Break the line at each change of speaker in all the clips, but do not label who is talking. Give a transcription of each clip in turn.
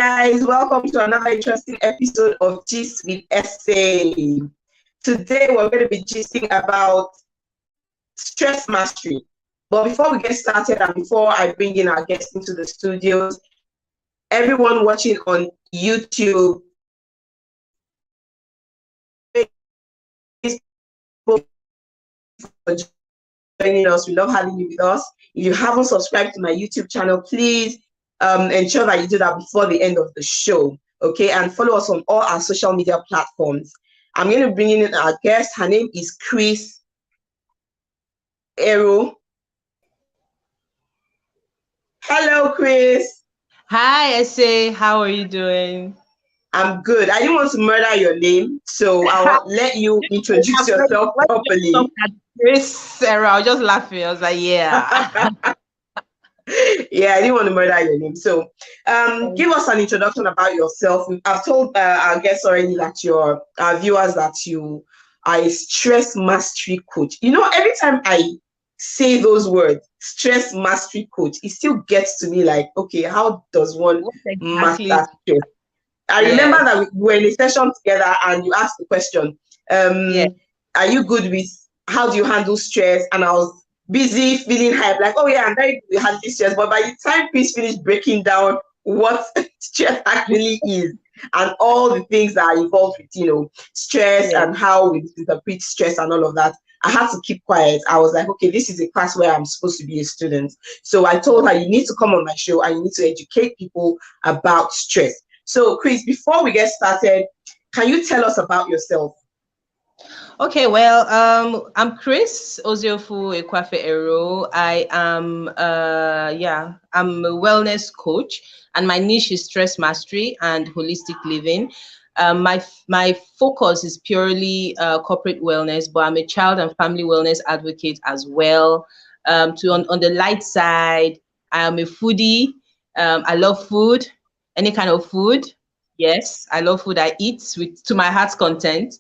guys, welcome to another interesting episode of Gist with Essay. Today we're going to be gisting about stress mastery. But before we get started and before I bring in our guests into the studios, everyone watching on YouTube, Facebook, for joining us. We love having you with us. If you haven't subscribed to my YouTube channel, please ensure that you do that before the end of the show, okay? And follow us on all our social media platforms. I'm going to bring in our guest. Her name is Chris Ero. Hello, Chris.
Hi, Esse. How are you doing?
I'm good. I didn't want to murder your name, so I'll let you introduce yourself properly.
Chris Ero. I was just laughing. I was like, yeah.
Yeah, I didn't want to murder your name. So give us an introduction about yourself. I've told our guests already that your viewers that you are a stress mastery coach. You know, every time I say those words, stress mastery coach, it still gets to me like, okay, how does one master stress? I remember that we were in a session together and you asked the question, are you good with how do you handle stress? And I was busy feeling hype, like, oh yeah, I'm very good with handling stress. But by the time Chris finished breaking down what stress actually is and all the things that are involved with, you know, stress and how we interpret stress and all of that, I had to keep quiet. I was like, okay, this is a class where I'm supposed to be a student. So I told her, you need to come on my show and you need to educate people about stress. So Chris, before we get started, can you tell us about yourself?
Okay, well, I'm Chris Oziofu Ekwafe Ero. I am, I'm a wellness coach, and my niche is stress mastery and holistic living. My focus is purely corporate wellness, but I'm a child and family wellness advocate as well. On the light side, I am a foodie. I love food, any kind of food. Yes, I love food. I eat to my heart's content.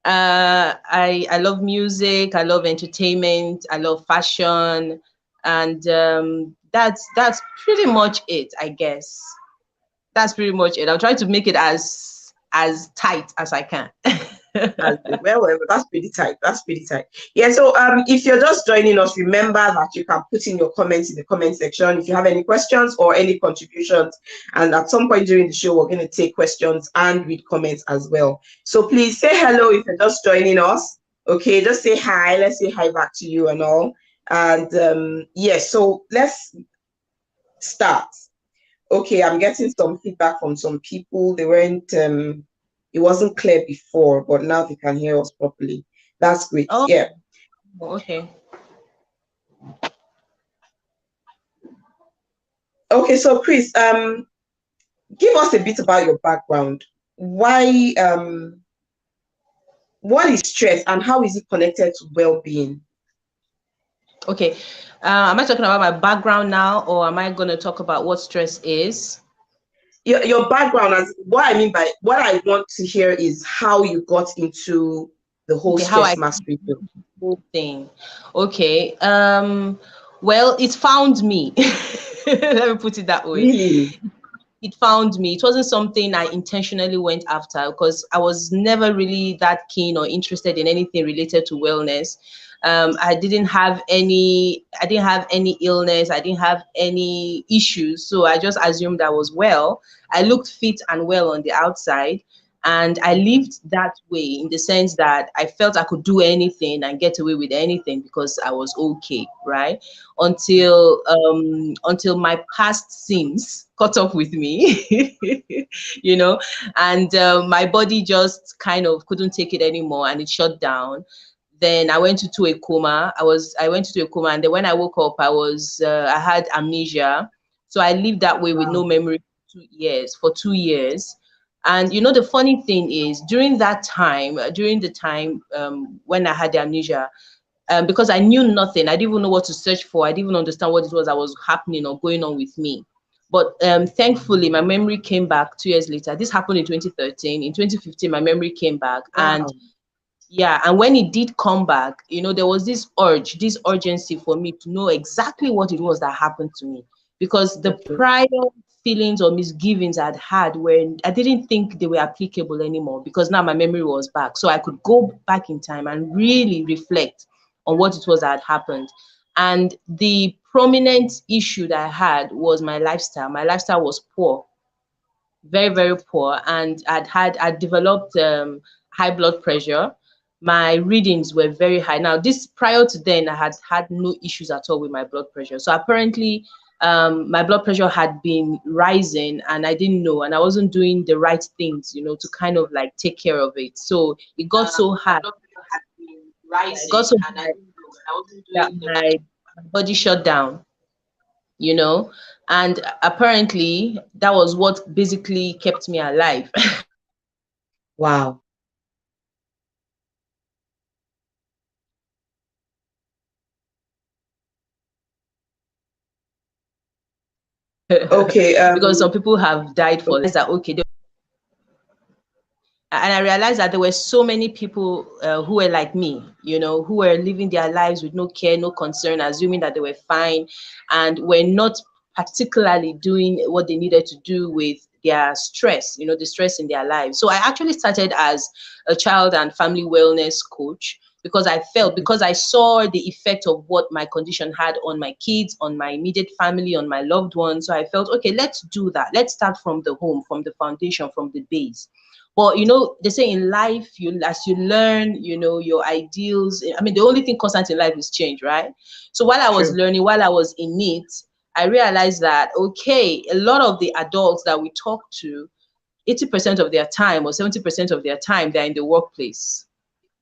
I love music, I love entertainment, I love fashion, and that's pretty much it, I guess. That's pretty much it. I'm trying to make it as tight as I can.
well, that's pretty tight. That's pretty tight. Yeah, so if you're just joining us, remember that you can put in your comments in the comment section if you have any questions or any contributions, and at some point during the show we're going to take questions and read comments as well. So please say hello if you're just joining us. Okay, just say hi. Let's say hi back to you and all. And yes, so let's start. Okay, I'm getting some feedback from some people. They weren't it wasn't clear before, but now they can hear us properly. That's great.
Oh,
yeah.
Okay.
Okay, so Chris, give us a bit about your background. Why what is stress and how is it connected to well-being?
Okay. Am I talking about my background now, or am I going to talk about what stress is?
Your background, as what I mean by what I want to hear is how you got into the whole stress mastery
thing. Okay. Well, it found me. Let me put it that way.
Really?
It found me. It wasn't something I intentionally went after because I was never really that keen or interested in anything related to wellness. I didn't have any illness. I didn't have any issues. So I just assumed I was well. I looked fit and well on the outside. And I lived that way in the sense that I felt I could do anything and get away with anything because I was okay, right? Until my past sins caught up with me, you know, and my body just kind of couldn't take it anymore and it shut down. Then I went into a coma. I went into a coma, and then when I woke up, I had amnesia. So I lived that way with no memory for 2 years. And you know, the funny thing is, during the time when I had the amnesia, because I knew nothing, I didn't even know what to search for. I didn't even understand what it was that was happening or going on with me. But thankfully, my memory came back 2 years later. This happened in 2013. In 2015, my memory came back. And yeah, and when it did come back, you know, there was this urgency for me to know exactly what it was that happened to me. Because the prior feelings or misgivings I'd had when I didn't think they were applicable anymore, because now my memory was back. So I could go back in time and really reflect on what it was that had happened. And the prominent issue that I had was my lifestyle. My lifestyle was poor, very, very poor. And I'd developed high blood pressure. My readings were very high. Now, this prior to then, I had no issues at all with my blood pressure. So apparently, my blood pressure had been rising and I didn't know, and I wasn't doing the right things, you know, to kind of like take care of it. So it got so
My
high.
blood pressure had been
It got
rising
so
and I
high
didn't know I wasn't
that
doing the right.
my body shut down, you know, and apparently that was what basically kept me alive.
Wow. Okay.
Because some people have died for that. Okay, and I realized that there were so many people who were like me, you know, who were living their lives with no care, no concern, assuming that they were fine, and were not particularly doing what they needed to do with their stress, you know, the stress in their lives. So I actually started as a child and family wellness coach, because I felt, because I saw the effect of what my condition had on my kids, on my immediate family, on my loved ones. So I felt, okay, let's do that. Let's start from the home, from the foundation, from the base. But you know, they say in life, you as you learn, you know, your ideals. I mean, the only thing constant in life is change, right? So while I was
True.
learning, while I was in it, I realized that okay, a lot of the adults that we talk to, 80% of their time or 70% of their time, they're in the workplace,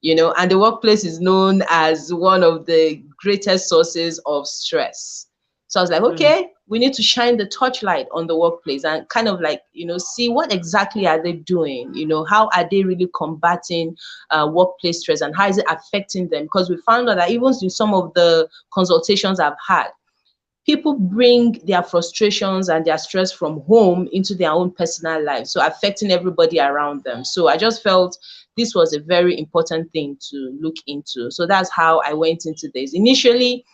you know, and the workplace is known as one of the greatest sources of stress. So I was like,
Mm.
okay, we need to shine the torchlight on the workplace and kind of like, you know, see what exactly are they doing, you know, how are they really combating workplace stress and how is it affecting them? Because we found out that even in some of the consultations I've had, people bring their frustrations and their stress from home into their own personal life, so affecting everybody around them. So I just felt this was a very important thing to look into. So that's how I went into this. Initially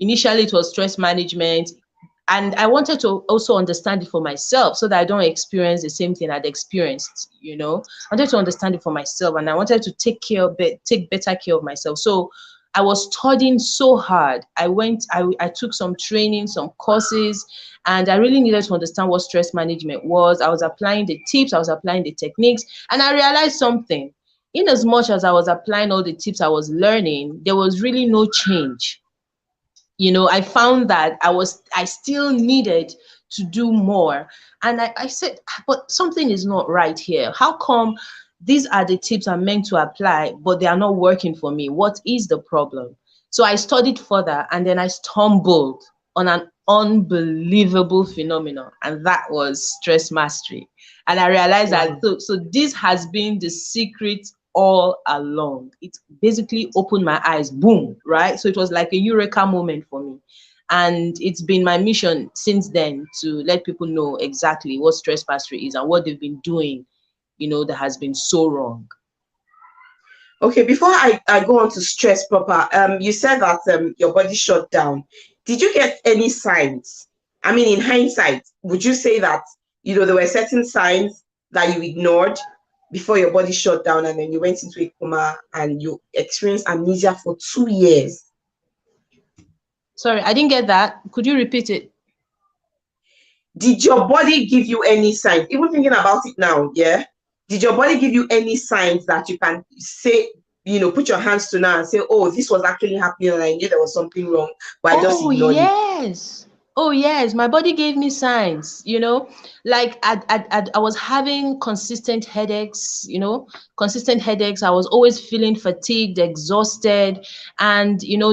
it was stress management, and I wanted to also understand it for myself so that I don't experience the same thing I'd experienced, you know. I wanted to understand it for myself and I wanted to take better care of myself. So I was studying so hard. I took some training, some courses, and I really needed to understand what stress management was. I was applying the tips, I was applying the techniques, and I realized something. In as much as I was applying all the tips I was learning, there was really no change. You know, I found that I still needed to do more. And I said, but something is not right here. How come these are the tips I'm meant to apply, but they are not working for me? What is the problem? So I studied further and then I stumbled on an unbelievable phenomenon, and that was stress mastery. And I realized that
Wow.
so this has been the secret all along. It basically opened my eyes, boom, right? So it was like a eureka moment for me. And it's been my mission since then to let people know exactly what stress mastery is and what they've been doing, you know, that has been so wrong.
Okay, before I go on to stress proper, you said that your body shut down. Did you get any signs? I mean, in hindsight, would you say that, you know, there were certain signs that you ignored before your body shut down and then you went into a coma and you experienced amnesia for 2 years?
Sorry, I didn't get that. Could you repeat it?
Did your body give you any signs? Even thinking about it now, yeah? Did your body give you any signs that you can say, you know, put your hands to now and say, oh, this was actually happening and I knew there was something wrong, but I just
Oh,
ignored it?
yes. Oh, yes. My body gave me signs, you know, like I was having consistent headaches, you know, consistent headaches. I was always feeling fatigued, exhausted. And, you know,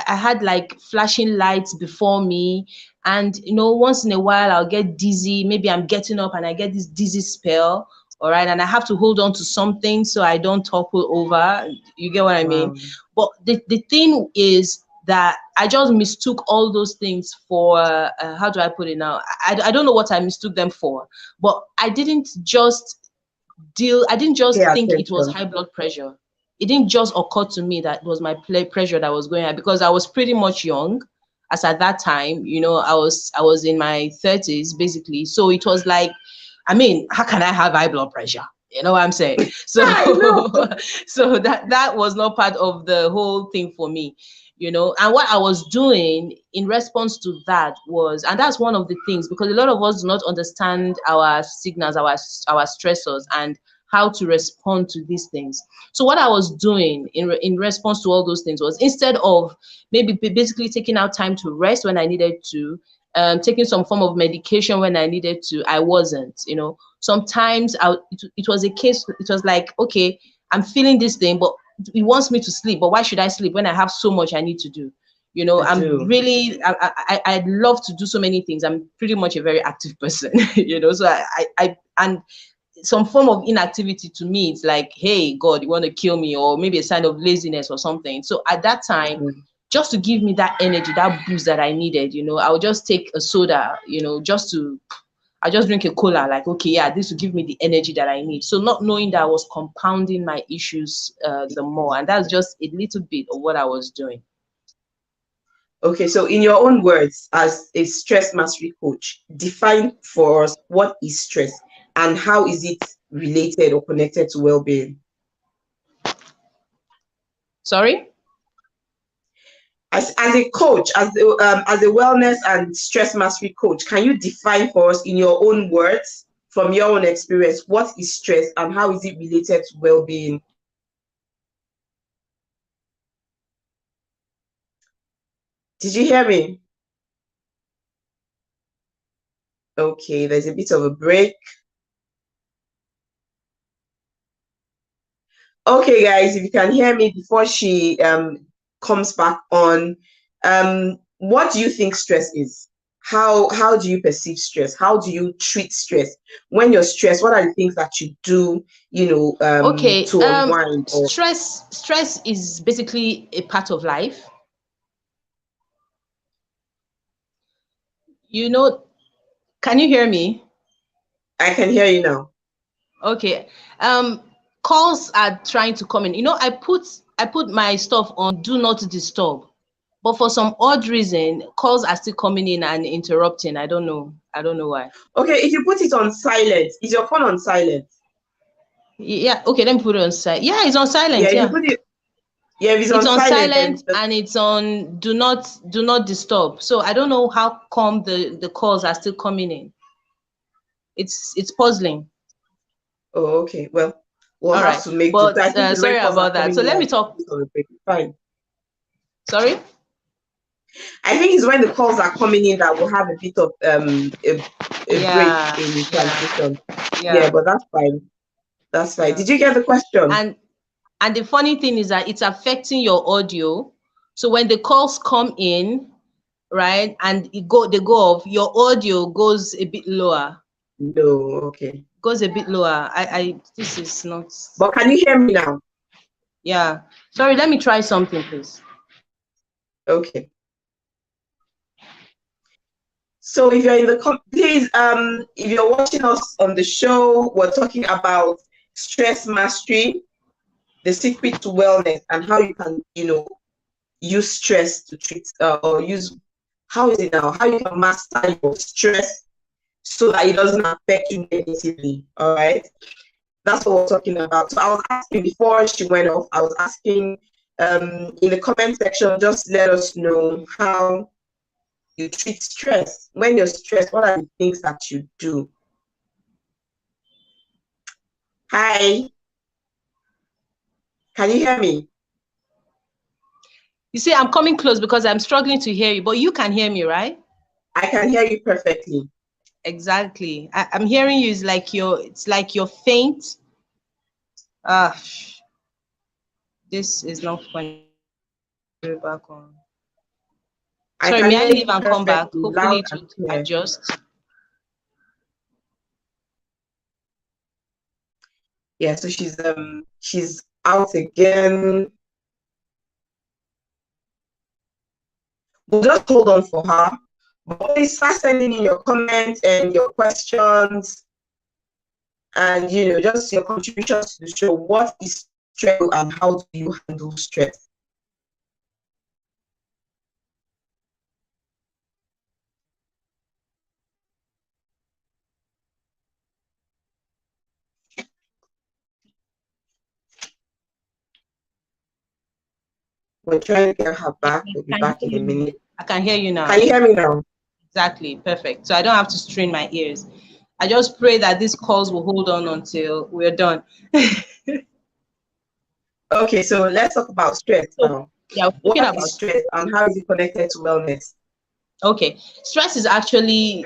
I had like flashing lights before me. And, you know, once in a while I'll get dizzy. Maybe I'm getting up and I get this dizzy spell. All right. And I have to hold on to something so I don't topple over. You get what I mean?
Wow.
But the thing is, that I just mistook all those things for how do I put it now? I don't know what I mistook them for, but I didn't
Pay
just think it was
attention.
high blood pressure. It didn't just occur to me that it was my pressure that was going high, because I was pretty much young as at that time, you know, I was in my 30s basically. So it was like, I mean, how can I have high blood pressure? You know what I'm saying? So so that was not part of the whole thing for me, you know. And what I was doing in response to that was, and that's one of the things, because a lot of us do not understand our signals, our stressors, and how to respond to these things. So what I was doing in response to all those things was, instead of maybe basically taking out time to rest when I needed to, taking some form of medication when I needed to, I wasn't, you know. Sometimes it was a case, it was like, okay, I'm feeling this thing, but it wants me to sleep, but why should I sleep when I have so much I need to do? You know, I'd love to do so many things. I'm pretty much a very active person, you know, so and some form of inactivity to me, it's like, hey, God, you want to kill me, or maybe a sign of laziness or something. So at that time, just to give me that energy, that boost that I needed, you know, I would just take a soda, you know, I just drink a cola, like, okay, yeah, this will give me the energy that I need. So not knowing that I was compounding my issues the more. And that's just a little bit of what I was doing.
Okay, so in your own words, as a stress mastery coach, define for us what is stress and how is it related or connected to well-being?
Sorry?
As a coach, as a wellness and stress mastery coach, can you define for us in your own words, from your own experience, what is stress and how is it related to well-being? Did you hear me? Okay, there's a bit of a break. Okay, guys, if you can hear me before she comes back on, what do you think stress is? How do you perceive stress? How do you treat stress? When you're stressed, what are the things that you do, you know,
Okay,
to unwind? Or
stress is basically a part of life. You know, can you hear me?
I can hear you now.
Okay. Calls are trying to come in. You know, I put my stuff on do not disturb, but for some odd reason, calls are still coming in and interrupting. I don't know. I don't know why.
Okay, if you put it on silent, is your phone on silent?
Yeah. Okay. Let me put it on silent. Yeah, it's on
Yeah,
silent.
if you
Yeah.
put it, yeah, if it's
It's
on
on
silent, then
silent and it's on do not disturb. So I don't know how come the calls are still coming in. It's puzzling.
oh, okay. Well, we'll
All
have
right.
to make do. So
But
I think the
sorry
rain calls are
about that.
coming
So
in
let me
like
talk.
this on the break. Fine.
Sorry.
I think it's when the calls are coming in that we'll have a bit of a break
Yeah.
in
Yeah.
transmission. Yeah,
Yeah.
but that's fine. That's fine.
Yeah.
Did you get the question?
And the funny thing is that it's affecting your audio. So when the calls come in, right, and they go off, your audio goes a bit lower.
No, okay.
Goes a bit lower. I this is not.
But can you hear me now?
Yeah. Sorry, let me try something, please.
Okay. So if you're in the please, if you're watching us on the show, we're talking about stress mastery, the secret to wellness, and how you can, you know, use stress to treat or use, how is it now? How you can master your stress so that it doesn't affect you negatively. All right. That's what we're talking about. So I was asking before she went off, I was asking in the comment section, just let us know how you treat stress. When you're stressed, what are the things that you do? Hi. Can you hear me?
You see, I'm coming close because I'm struggling to hear you, but you can hear me, right?
I can hear you perfectly.
Exactly. I'm hearing you. It's like you're faint. Ah, this is not funny. Back on.
I
Sorry,
can
may I
hear
leave
you
and come back?
perfectly,
Hopefully
loud
it
and
would
clear.
adjust.
Yeah, so she's out again. We'll just hold on for her. But please start sending in your comments and your questions and, you know, just your contributions to the show. What is stress and how do you handle stress? We're trying to get her back. We'll be
Can
back
hear
in a
you.
minute.
I can hear you now.
Can you hear me now?
Exactly. Perfect. So I don't have to strain my ears. I just pray that these calls will hold on until we're done.
Okay, so let's talk about stress
So,
now.
yeah, we're talking
What
about
is stress and how is it connected to wellness?
okay. Stress is actually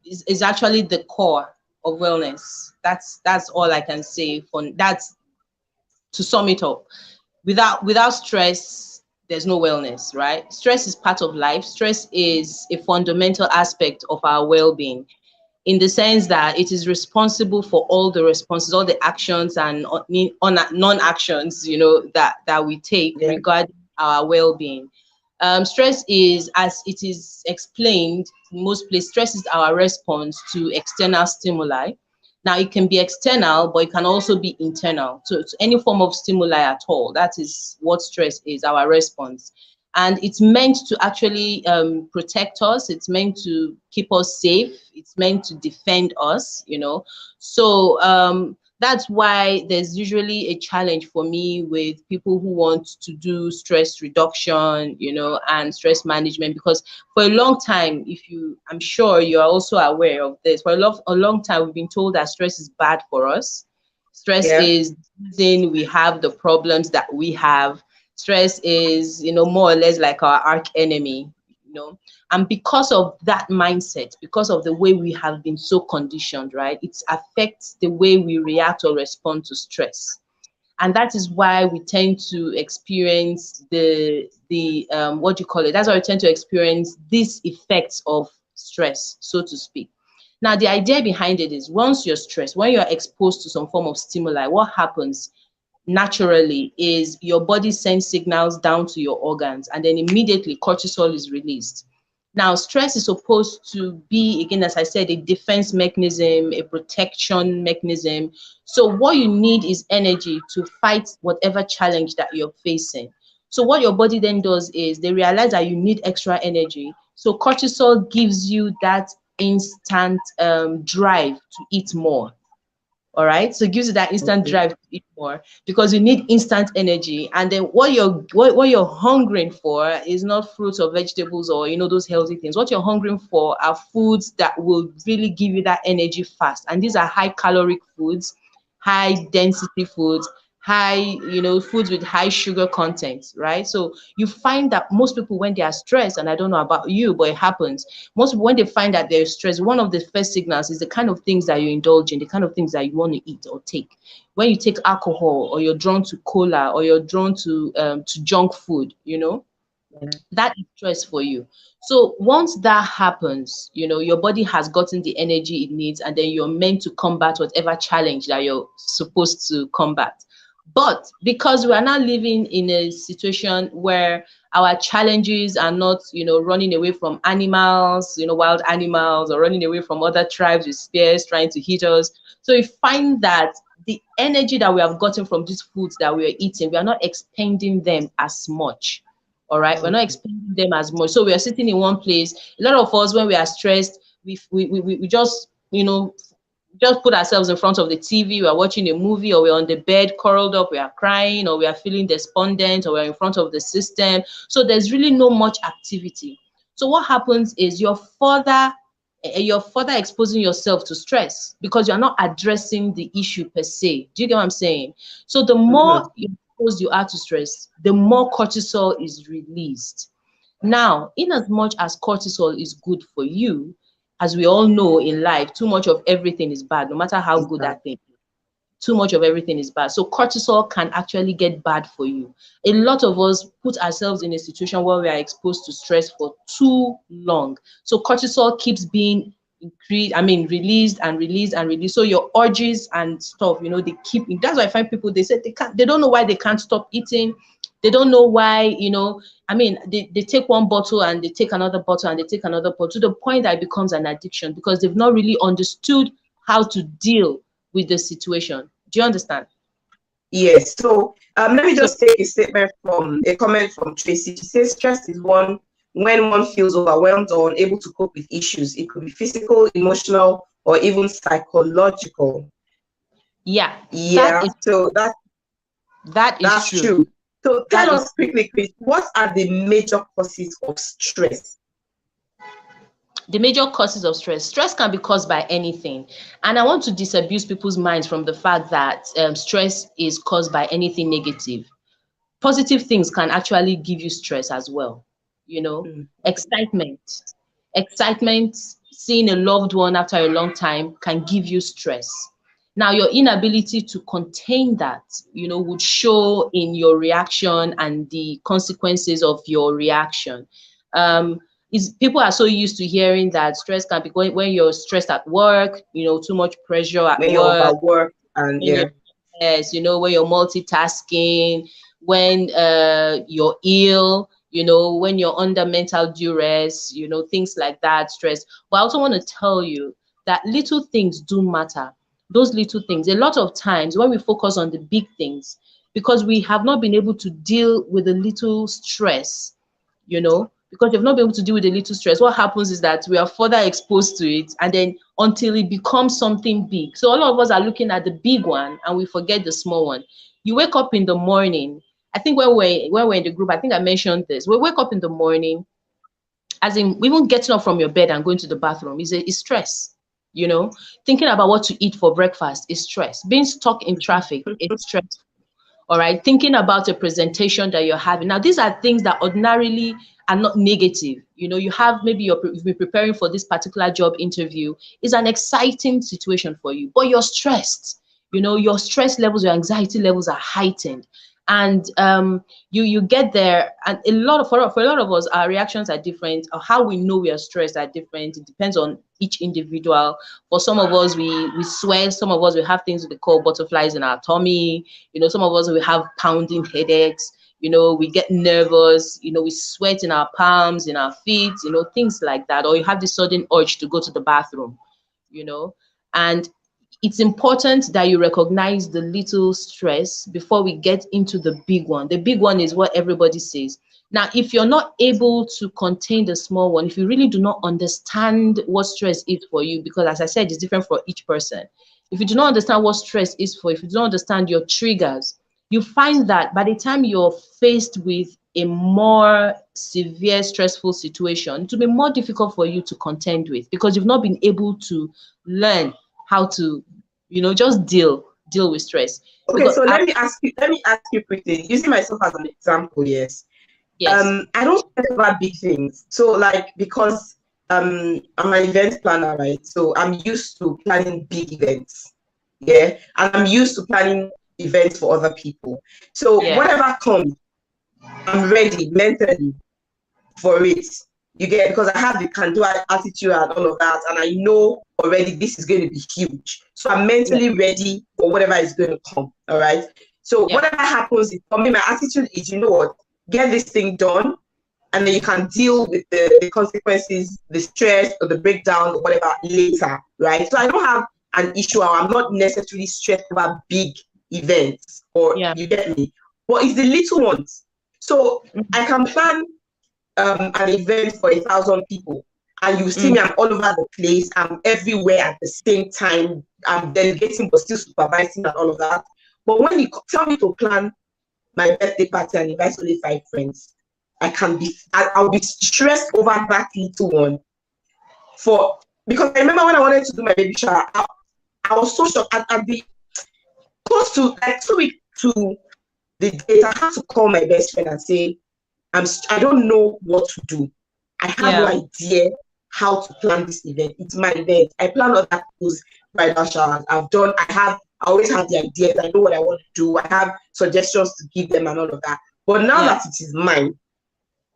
is actually the core of wellness. That's all I can say for that's to sum it up. Without stress, there's no wellness, right? Stress is part of life. Stress is a fundamental aspect of our well-being, in the sense that it is responsible for all the responses, all the actions and non-actions, that we take
Yeah.
regarding our well-being. Stress is, as it is explained in most places, stress is our response to external stimuli. Now, it can be external, but it can also be internal. So, to any form of stimuli at all, that is what stress is, our response. And it's meant to actually protect us. It's meant to keep us safe. It's meant to defend us. So that's why there's usually a challenge for me with people who want to do stress reduction, and stress management, because for a long time, I'm sure you're also aware of this, for a long time, we've been told that stress is bad for us. Stress
Yeah.
is the reason we have the problems that we have. Stress is, more or less like our arch enemy. And because of that mindset, because of the way we have been so conditioned, right, it affects the way we react or respond to stress. And that is why we tend to experience the what do you call it? That's why we tend to experience these effects of stress, so to speak. Now, the idea behind it is, once you're stressed, when you're exposed to some form of stimuli, what happens naturally is your body sends signals down to your organs, and then immediately cortisol is released. Now, stress is supposed to be, again, as I said, a defense mechanism, a protection mechanism. So what you need is energy to fight whatever challenge that you're facing. So what your body then does is they realize that you need extra energy. So cortisol gives you that instant drive to eat more. All right, so it gives you that instant
Okay.
drive to eat more, because you need instant energy. And then what you're hungering for is not fruits or vegetables or those healthy things. What you're hungering for are foods that will really give you that energy fast, and these are high caloric foods, high density foods, high foods with high sugar content, right? So you find that most people, when they are stressed, and I don't know about you, but it happens, most people, when they find that they're stressed, one of the first signals is the kind of things that you indulge in, the kind of things that you want to eat or take. When you take alcohol, or you're drawn to cola, or you're drawn to junk food,
Yeah.
that is stress for you. So once that happens, your body has gotten the energy it needs, and then you're meant to combat whatever challenge that you're supposed to combat. But because we are now living in a situation where our challenges are not, running away from animals, wild animals, or running away from other tribes with spears trying to hit us. So we find that the energy that we have gotten from these foods that we are eating, we are not expending them as much. All right, we're not
Okay.
expending them as much. So we are sitting in one place. A lot of us, when we are stressed, we just put ourselves in front of the TV, we are watching a movie, or we're on the bed curled up, we are crying, or we are feeling despondent, or we're in front of the system. So there's really no much activity. So what happens is you're further exposing yourself to stress, because you're not addressing the issue per se. Do you get what I'm saying? So the more exposed you are to stress, the more cortisol is released. Now, in as much as cortisol is good for you, as we all know in life, too much of everything is bad, no matter how good that thing is. Too much of everything is bad. So cortisol can actually get bad for you. A lot of us put ourselves in a situation where we are exposed to stress for too long. So cortisol keeps being released and released and released. So your urges and stuff, they keep. That's why I find people, they say they don't know why they can't stop eating. They don't know why, they take one bottle and they take another bottle and they take another bottle, to the point that it becomes an addiction, because they've not really understood how to deal with the situation. Do you understand?
Yes. So let me
So
just take a comment from Tracy. She says stress is when one feels overwhelmed or unable to cope with issues. It could be physical, emotional, or even psychological.
yeah,
Yeah. So
that is
that's
true.
true. So tell us quickly, Chris, what are the major causes of stress?
The major causes of stress. Stress can be caused by anything. And I want to disabuse people's minds from the fact that stress is caused by anything negative. Positive things can actually give you stress as well. You know, excitement, seeing a loved one after a long time can give you stress. Now, your inability to contain that, would show in your reaction and the consequences of your reaction. People are so used to hearing that stress can be going when you're stressed at work, too much pressure at
when you're overworked, and
yes, when you're multitasking, when you're ill, when you're under mental duress, things like that, stress. But I also want to tell you that little things do matter. Those little things, a lot of times when we focus on the big things, because we have not been able to deal with a little stress, because you've not been able to deal with a little stress, what happens is that we are further exposed to it, and then until it becomes something big. So all of us are looking at the big one and we forget the small one. You wake up in the morning. I think when we're in the group, I think I mentioned this. We wake up in the morning, as in even getting up from your bed and going to the bathroom is stress. Thinking about what to eat for breakfast is stress. Being stuck in traffic is stressful. All right. Thinking about a presentation that you're having. Now, these are things that ordinarily are not negative. You have maybe you've been preparing for this particular job interview. It's an exciting situation for you, but you're stressed. Your stress levels, your anxiety levels are heightened. And you get there, and for a lot of us, our reactions are different, or how we know we are stressed are different. It depends on each individual. For some of us, we sweat. Some of us, we have things we call butterflies in our tummy. Some of us, we have pounding headaches. We get nervous. We sweat in our palms, in our feet. Things like that. Or you have this sudden urge to go to the bathroom. And it's important that you recognize the little stress before we get into the big one. The big one is what everybody says. Now, if you're not able to contain the small one, if you really do not understand what stress is for you, because as I said, it's different for each person. If you do not understand what stress is for, if you don't understand your triggers, you find that by the time you're faced with a more severe, stressful situation, it will be more difficult for you to contend with, because you've not been able to learn how to, just deal with stress.
Okay, because so let me ask you quickly, using myself as an example. Yes. I don't stress over big things. So because I'm an event planner, right? So I'm used to planning big events. Yeah. And I'm used to planning events for other people. So whatever comes, I'm ready mentally for it. You get, because I have the can-do attitude and all of that, and I know already this is going to be huge. So I'm mentally ready for whatever is going to come. All right. So whatever happens, for me, my attitude is, get this thing done, and then you can deal with the consequences, the stress or the breakdown or whatever later. Right. So I don't have an issue. I'm not necessarily stressed about big events, or you get me. But it's the little ones. So I can plan an event for 1,000 people, and you see me, I'm all over the place, I'm everywhere at the same time, I'm delegating but still supervising and all of that. But when you tell me to plan my birthday party and invite only 5 friends, I'll be stressed over that little one. Because I remember when I wanted to do my baby shower, I was so shocked. At the close to 2 weeks to the date, I had to call my best friend and say, I don't know what to do. I have no idea how to plan this event. It's my event. I plan other people's bridal showers. I always have the ideas. I know what I want to do. I have suggestions to give them and all of that. But now that it is mine,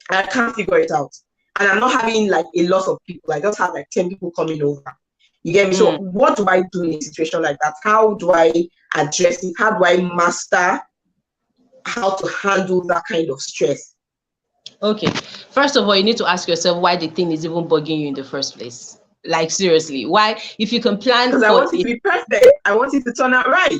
I can't figure it out. And I'm not having a lot of people. I just have 10 people coming over. You get me? So what do I do in a situation like that? How do I address it? How do I master how to handle that kind of stress?
Okay, first of all, you need to ask yourself why the thing is even bugging you in the first place. Seriously, why? If you can plan,
because I want it to be perfect. I want it to turn out right.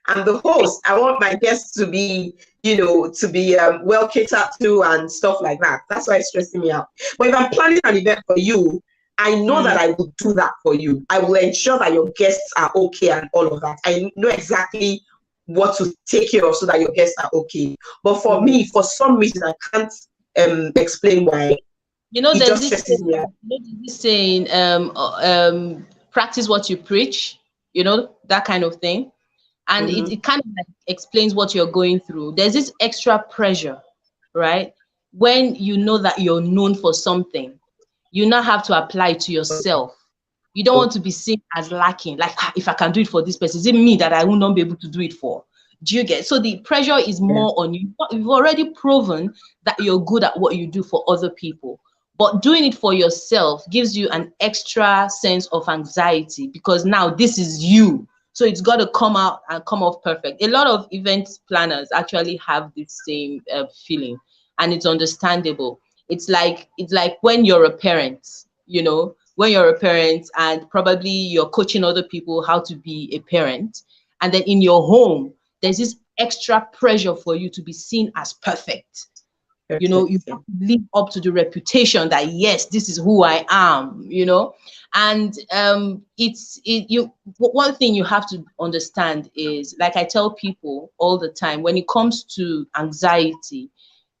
I'm the host. I want my guests to be, well catered to and stuff like that. That's why it's stressing me out. But if I'm planning an event for you, I know that I will do that for you. I will ensure that your guests are okay and all of that. I know exactly what to take care of so that your guests are okay. But for me, for some reason, I can't explain why.
You know,
It
there's
just
this
stresses me out.
saying, practice what you preach, you know, that kind of thing. And it kind of like explains what you're going through. There's this extra pressure, right? When you know that you're known for something, you now have to apply it to yourself. You don't want to be seen as lacking. Like, if I can do it for this person, is it me that I will not be able to do it for? Do you get? So the pressure is more on you. You've already proven that you're good at what you do for other people. But doing it for yourself gives you an extra sense of anxiety because now this is you. So it's got to come out and come off perfect. A lot of event planners actually have this same feeling, and it's understandable. It's like when you're a parent, you know, when you're a parent and probably you're coaching other people how to be a parent, and then in your home, there's this extra pressure for you to be seen as perfect. You know, you have to live up to the reputation that, yes, this is who I am, you know. And one thing you have to understand is, like I tell people all the time, when it comes to anxiety,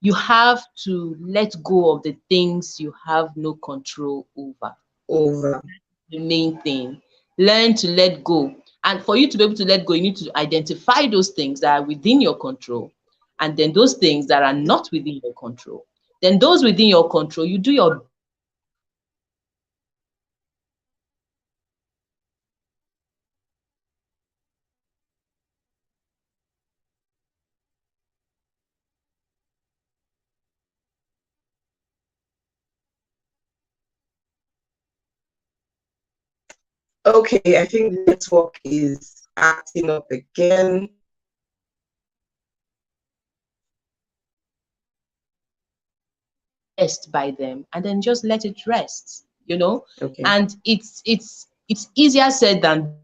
you have to let go of the things you have no control over. The main thing. Learn to let go. And for you to be able to let go, you need to identify those things that are within your control, and then those things that are not within your control. Then those within your control, you do your
Okay, I think the network is acting up again.
rest by them, and then just let it rest, you know. And it's easier said than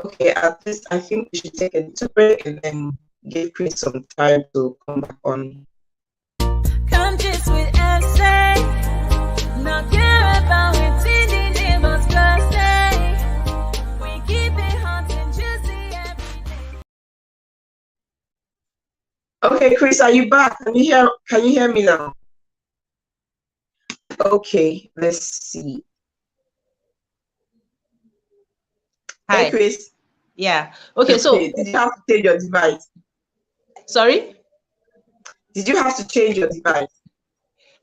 okay. At least I think we should take a little break and then give Chris some time to come back on.
Come just with essay, not care about it in the name of say. We keep it hot and juicy every day.
Okay, Chris, are you back? Can you hear me now? Okay, let's see.
Hi.
Hey, Chris.
Yeah. Okay, so
did you have to change your device?
Sorry?
Did you have to change your device?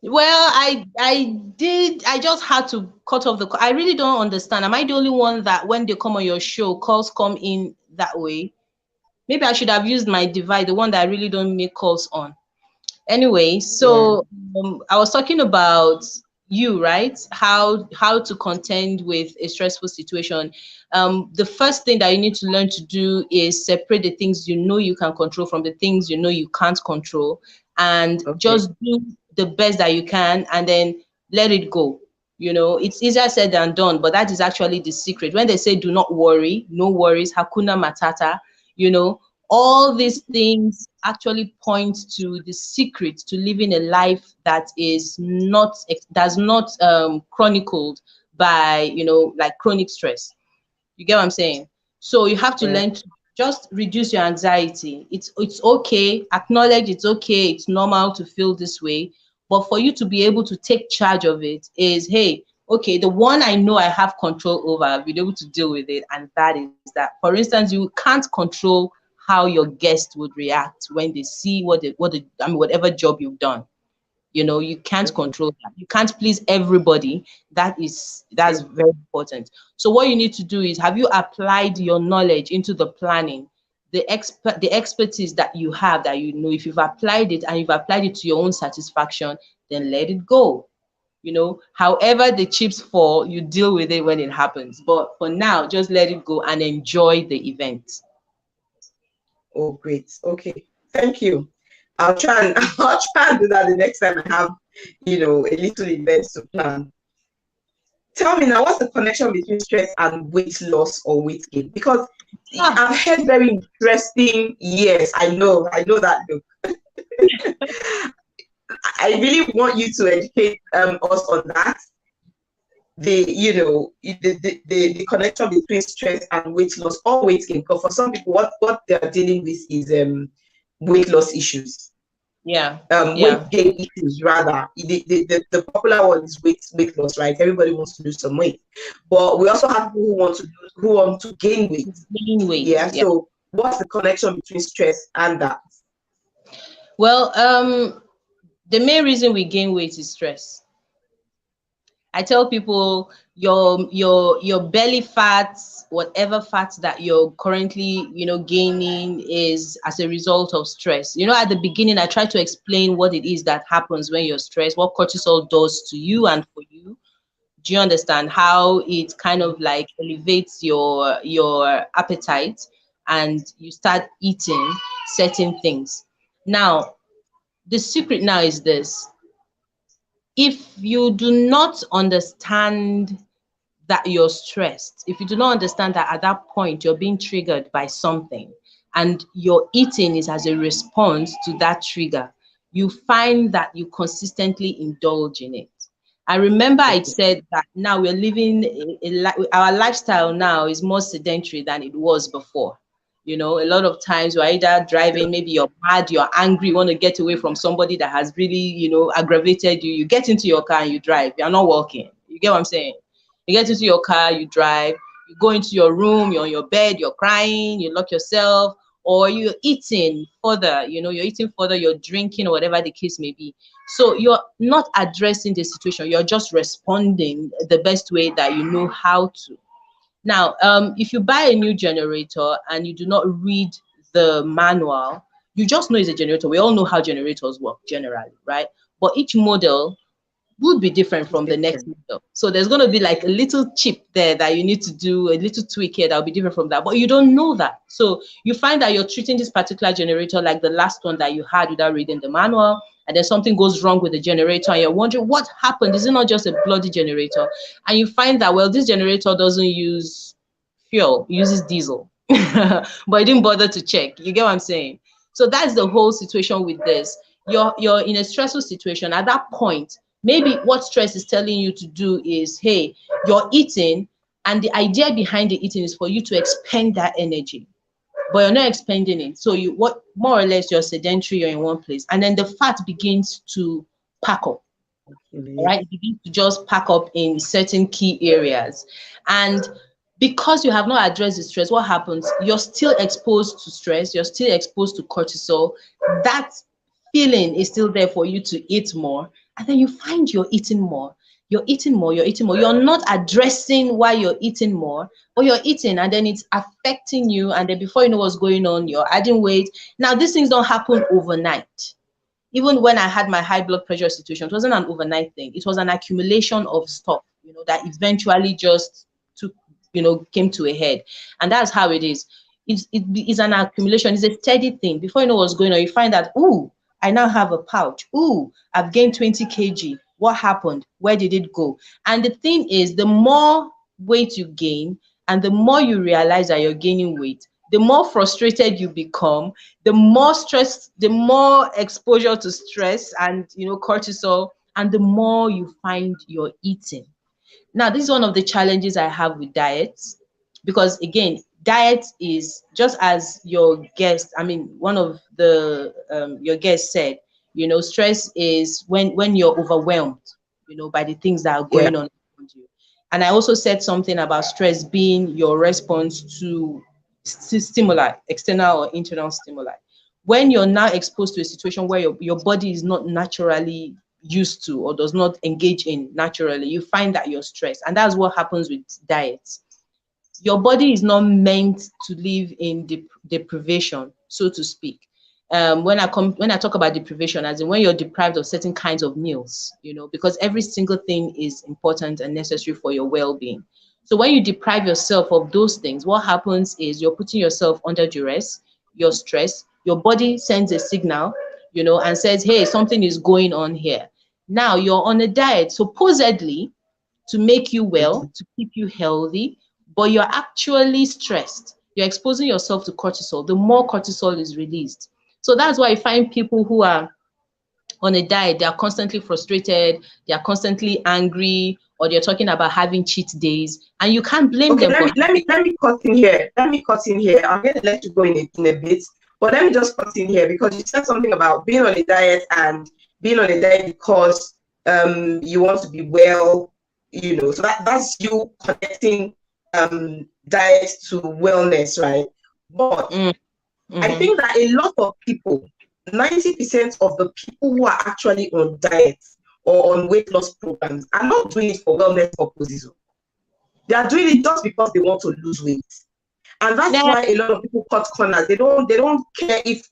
Well, I did. I just had to cut off the call. I really don't understand. Am I the only one that when they come on your show, calls come in that way? Maybe I should have used my device, the one that I really don't make calls on. Anyway, so I was talking about you, right? How to contend with a stressful situation. The first thing that you need to learn to do is separate the things you know you can control from the things you know you can't control, and just do the best that you can, and then let it go. You know, it's easier said than done, but that is actually the secret. When they say do not worry, no worries, Hakuna Matata, you know, all these things actually point to the secret to living a life that is not chronicled by, you know, like chronic stress. You get what I'm saying? So you have to learn to just reduce your anxiety. It's okay, acknowledge it's okay, it's normal to feel this way, but for you to be able to take charge of it is, hey, okay, the one I know I have control over, I've been able to deal with it, and that is that. For instance, you can't control how your guests would react when they see whatever job you've done. You know, you can't control that. You can't please everybody. That's very important. So what you need to do is, have you applied your knowledge into the planning, the expertise that you have, that you know, if you've applied it and you've applied it to your own satisfaction, then let it go. You know, however the chips fall, you deal with it when it happens. But for now, just let it go and enjoy the event.
Oh, great. Okay, thank you. I'll try and do that the next time I have, you know, a little event to plan. Tell me now, what's the connection between stress and weight loss or weight gain? Because I've heard very interesting. Yes, I know that look. I really want you to educate us on that. the connection between stress and weight loss or weight gain. Because for some people, what they are dealing with is weight loss issues.
Yeah.
Weight gain issues rather. The popular one is weight loss, right? Everybody wants to lose some weight, but we also have people who want to gain weight. Yeah. So what's the connection between stress and that?
Well, the main reason we gain weight is stress. I tell people your belly fats, whatever fats that you're currently, gaining is as a result of stress. At the beginning, I try to explain what it is that happens when you're stressed, what cortisol does to you and for you. Do you understand how it kind of like elevates your appetite and you start eating certain things? Now, the secret now is this. If you do not understand that you're stressed, if you do not understand that at that point you're being triggered by something and your eating is as a response to that trigger, you find that you consistently indulge in it. I remember I said that now we're living, our lifestyle now is more sedentary than it was before. A lot of times you're either driving, maybe you're mad, you're angry, you want to get away from somebody that has really, aggravated you. You get into your car and you drive. You're not walking. You get what I'm saying? You get into your car, you drive, you go into your room, you're on your bed, you're crying, you lock yourself, or you're eating further, you're drinking, or whatever the case may be. So you're not addressing the situation. You're just responding the best way that you know how to. Now, if you buy a new generator and you do not read the manual, you just know it's a generator. We all know how generators work generally, right? But each model would be different from the next model. So there's going to be like a little chip there that you need to do, a little tweak here that will be different from that. But you don't know that. So you find that you're treating this particular generator like the last one that you had without reading the manual. And then something goes wrong with the generator and you're wondering what happened. Is it not just a bloody generator? And you find that, well, this generator doesn't use fuel, it uses diesel. But I didn't bother to check. You get what I'm saying? So that's the whole situation with this. You're in a stressful situation. At that point, maybe what stress is telling you to do is, hey, you're eating, and the idea behind the eating is for you to expend that energy, but you're not expending it. So more or less, you're sedentary, you're in one place, and then the fat begins to pack up. Right? It begins to just pack up in certain key areas. And because you have not addressed the stress, what happens? You're still exposed to stress, you're still exposed to cortisol. That feeling is still there for you to eat more. And then you find you're eating more. You're eating more. You're not addressing why you're eating more, but you're eating, and then it's affecting you. And then before you know what's going on, you're adding weight. Now, these things don't happen overnight. Even when I had my high blood pressure situation, it wasn't an overnight thing. It was an accumulation of stuff, that eventually just came to a head. And that's how it is. It's an accumulation. It's a steady thing. Before you know what's going on, you find that, ooh, I now have a pouch. Ooh, I've gained 20 kg. What happened? Where did it go? And the thing is, the more weight you gain and the more you realize that you're gaining weight, the more frustrated you become, the more stress, the more exposure to stress and cortisol, and the more you find you're eating. Now, this is one of the challenges I have with diets, because again, diet is just as your guest, one of the your guests said, stress is when you're overwhelmed, by the things that are going on around you. And I also said something about stress being your response to stimuli, external or internal stimuli. When you're now exposed to a situation where your body is not naturally used to or does not engage in naturally, you find that you're stressed. And that's what happens with diets. Your body is not meant to live in deprivation, so to speak. When I talk about deprivation, as in when you're deprived of certain kinds of meals, because every single thing is important and necessary for your well-being. So when you deprive yourself of those things, what happens is you're putting yourself under duress, you're stressed, your body sends a signal, and says, hey, something is going on here. Now you're on a diet, supposedly to make you well, to keep you healthy, but you're actually stressed. You're exposing yourself to cortisol. The more cortisol is released. So that's why I find people who are on a diet, they are constantly frustrated, they are constantly angry, or they're talking about having cheat days, and you can't blame
Okay,
them for.
let me cut in here. Let me cut in here. I'm going to let you go in a bit, but let me just cut in here because you said something about being on a diet and being on a diet because you want to be well, you know. So that's you connecting diet to wellness, right? But I think that a lot of people, 90% of the people who are actually on diets or on weight loss programs are not doing it for wellness purposes. They are doing it just because they want to lose weight. And that's why a lot of people cut corners. They don't care if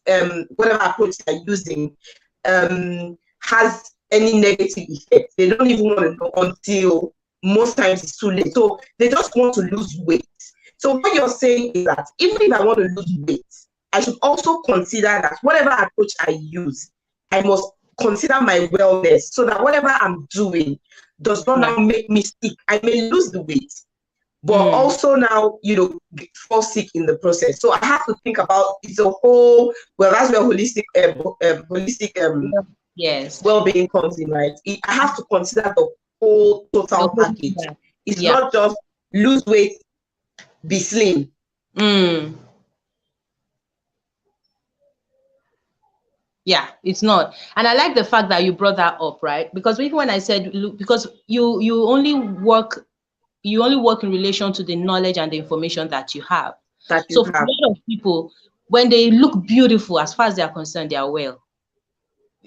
whatever approach they're using has any negative effect. They don't even want to know until most times it's too late. So they just want to lose weight. So what you're saying is that even if I want to lose weight, I should also consider that whatever approach I use, I must consider my wellness so that whatever I'm doing does not now make me sick. I may lose the weight, but also now, you know, fall sick in the process. So I have to think about it's a whole, well, that's where holistic
yes,
well-being comes in, right? I have to consider the whole total package. It's not just lose weight, be slim.
Yeah, it's not. And I like the fact that you brought that up, right? Because even when I said, look, because you only work in relation to the knowledge and the information that you have. So for a lot of people, when they look beautiful, as far as they are concerned, they are well.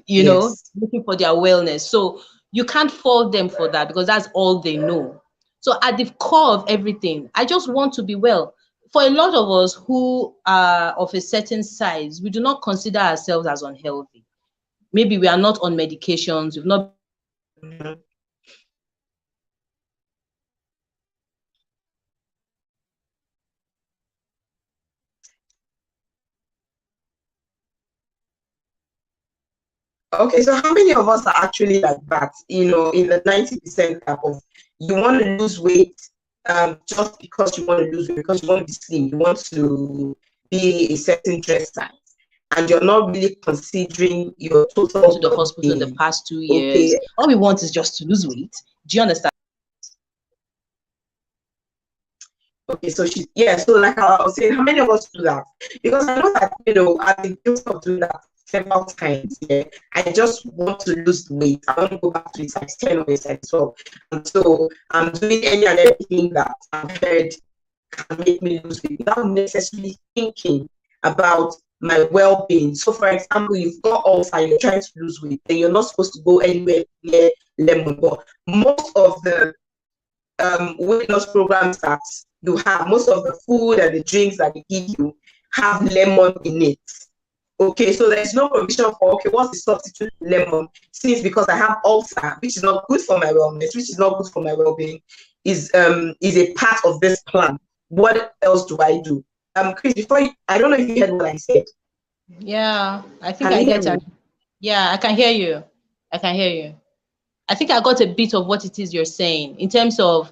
You know, looking for their wellness. So you can't fault them for that because that's all they know. So at the core of everything, I just want to be well. For a lot of us who are of a certain size, we do not consider ourselves as unhealthy. Maybe we are not on medications, we've not.
Okay, so how many of us are actually like that? You know, in the 90% of you want to lose weight just because you want to lose weight, because you want to be slim, you want to be a certain dress size, and you're not really considering your total
to the hospital in the past 2 years. Okay. All we want is just to lose weight. Do you understand?
Okay, so so like I was saying, how many of us do that? Because I know that, you know, I've been guilty of doing that several times. Yeah, I just want to lose weight. I want to go back to a size 10 or a size 12. And so I'm doing any and everything that I've heard can make me lose weight without necessarily thinking about my well-being. So for example, you've got ulcer and you're trying to lose weight, then you're not supposed to go anywhere near lemon. But most of the weight loss programs that you have, most of the food and the drinks that they give you have lemon in it. Okay, so there's no provision for, okay, what's the substitute lemon? Since because I have ulcer, which is not good for my wellness, which is not good for my well-being, is a part of this plan. What else do I do? Chris, I don't know if you heard what I said.
Yeah, I think I get it. Yeah, I can hear you. I think I got a bit of what it is you're saying in terms of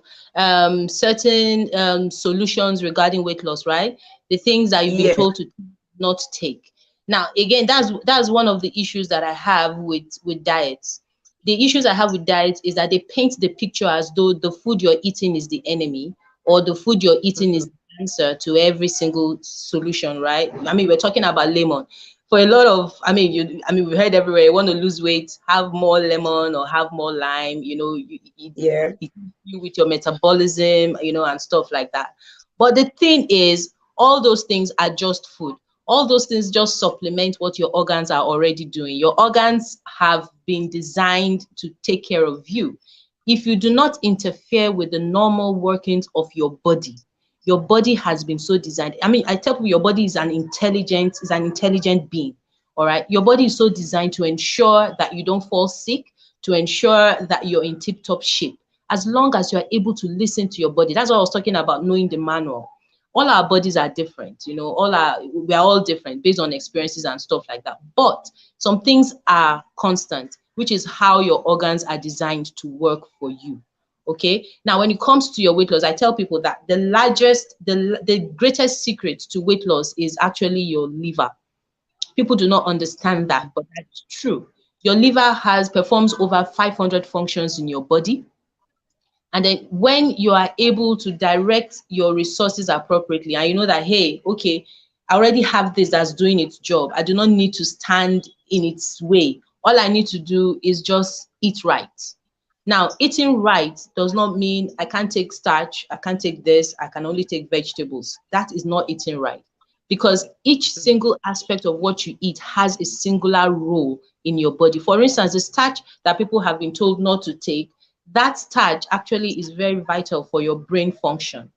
certain solutions regarding weight loss, right? The things that you've been told to not take. Now, again, that's one of the issues that I have with diets. The issues I have with diets is that they paint the picture as though the food you're eating is the enemy, or the food you're eating is the answer to every single solution, right? I mean, we're talking about lemon. For a lot of, we heard everywhere, you want to lose weight, have more lemon or have more lime, you know, it with your metabolism, you know, and stuff like that. But the thing is, all those things are just food. All those things just supplement what your organs are already doing. Your organs have been designed to take care of you. If you do not interfere with the normal workings of your body has been so designed. I mean, I tell people your body is an intelligent being. All right. Your body is so designed to ensure that you don't fall sick, to ensure that you're in tip-top shape. As long as you are able to listen to your body. That's what I was talking about, knowing the manual. All our bodies are different, you know, we are all different based on experiences and stuff like that. But some things are constant, which is how your organs are designed to work for you. Okay. Now, when it comes to your weight loss, I tell people that the greatest secret to weight loss is actually your liver. People do not understand that, but that's true. Your liver performs over 500 functions in your body. And then when you are able to direct your resources appropriately, and you know that, hey, okay, I already have this that's doing its job. I do not need to stand in its way. All I need to do is just eat right. Now, eating right does not mean I can't take starch, I can't take this, I can only take vegetables. That is not eating right. Because each single aspect of what you eat has a singular role in your body. For instance, the starch that people have been told not to take, that starch actually is very vital for your brain function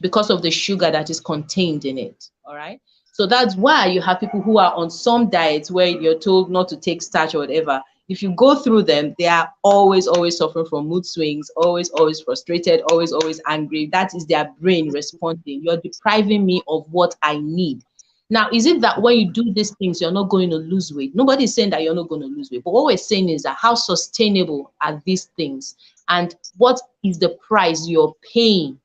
because of the sugar that is contained in it. All right. So that's why you have people who are on some diets where you're told not to take starch or whatever. If you go through them, they are always suffering from mood swings, always frustrated, always angry. That is their brain responding. You're depriving me of what I need. Now, is it that when you do these things, you're not going to lose weight? Nobody is saying that you're not going to lose weight. But what we're saying is that how sustainable are these things? And what is the price you're paying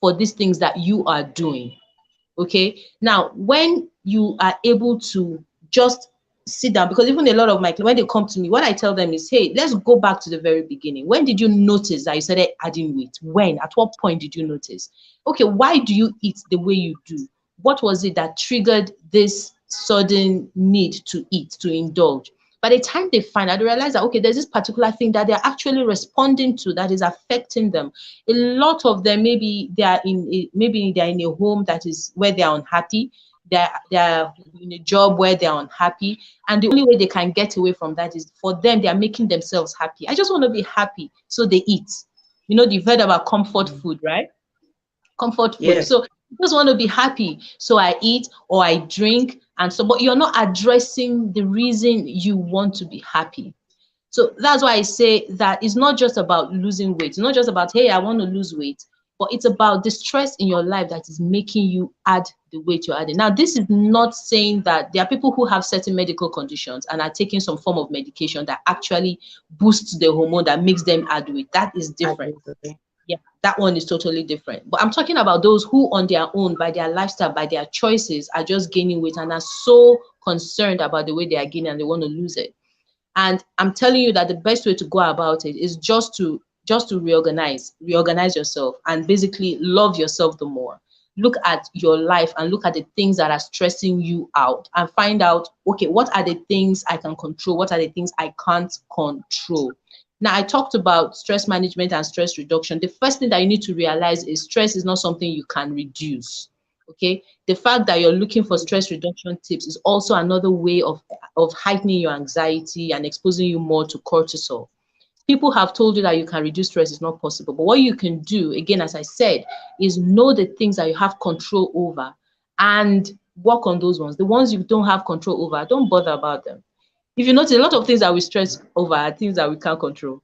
for these things that you are doing? Okay. Now, when you are able to just sit down, because even a lot of my clients, when they come to me, what I tell them is, hey, let's go back to the very beginning. When did you notice that you started adding weight? When? At what point did you notice? Okay, why do you eat the way you do? What was it that triggered this sudden need to eat, to indulge? By the time they find out, they realize that, okay, there's this particular thing that they're actually responding to that is affecting them. A lot of them, maybe they're in a home that is where they're unhappy. They're in a job where they're unhappy. And the only way they can get away from that is for them, they're making themselves happy. I just want to be happy. So they eat. You know, you've heard about comfort food, right? Comfort food.
Yeah.
So I just want to be happy. So I eat or I drink. And so, but you're not addressing the reason you want to be happy. So that's why I say that it's not just about losing weight. It's not just about, hey, I want to lose weight, but it's about the stress in your life that is making you add the weight you're adding. Now, this is not saying that there are people who have certain medical conditions and are taking some form of medication that actually boosts the hormone that makes them add weight. That is different. Yeah, that one is totally different. But I'm talking about those who on their own, by their lifestyle, by their choices, are just gaining weight and are so concerned about the way they are gaining and they want to lose it. And I'm telling you that the best way to go about it is just to reorganize yourself and basically love yourself the more. Look at your life and look at the things that are stressing you out and find out, okay, what are the things I can control? What are the things I can't control? Now, I talked about stress management and stress reduction. The first thing that you need to realize is stress is not something you can reduce. Okay, the fact that you're looking for stress reduction tips is also another way of heightening your anxiety and exposing you more to cortisol. People have told you that you can reduce stress. It's not possible. But what you can do, again, as I said, is know the things that you have control over and work on those ones. The ones you don't have control over, don't bother about them. If you notice, a lot of things that we stress over are things that we can't control.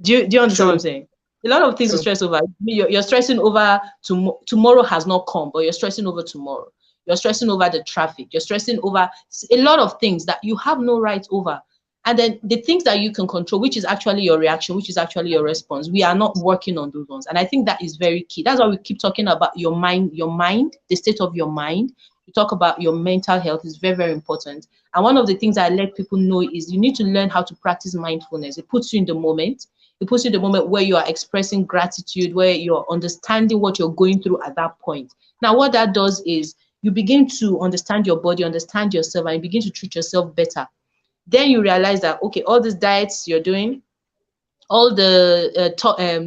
Do you understand what I'm saying? A lot of things you stress over. You're stressing over tomorrow has not come, but you're stressing over tomorrow. You're stressing over the traffic. You're stressing over a lot of things that you have no right over. And then the things that you can control, which is actually your reaction, which is actually your response, we are not working on those ones. And I think that is very key. That's why we keep talking about your mind, the state of your mind. We talk about your mental health is very, very important. And one of the things I let people know is you need to learn how to practice mindfulness. It puts you in the moment. It puts you in the moment where you are expressing gratitude, where you're understanding what you're going through at that point. Now, what that does is you begin to understand your body, understand yourself, and you begin to treat yourself better. Then you realize that, okay, all these diets you're doing, all the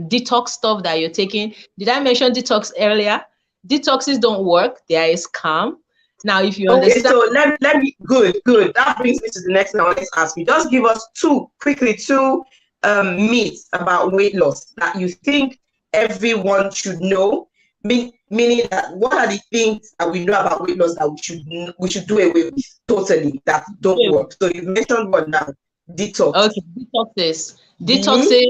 detox stuff that you're taking. Did I mention detox earlier? Detoxes don't work. There is calm. Now, if you understand.
So let me, good. That brings me to the next thing I want to ask you. Just give us two myths about weight loss that you think everyone should know. Meaning that what are the things that we know about weight loss that we should do away with totally that don't work? So you mentioned one now, detox.
Okay, detoxes,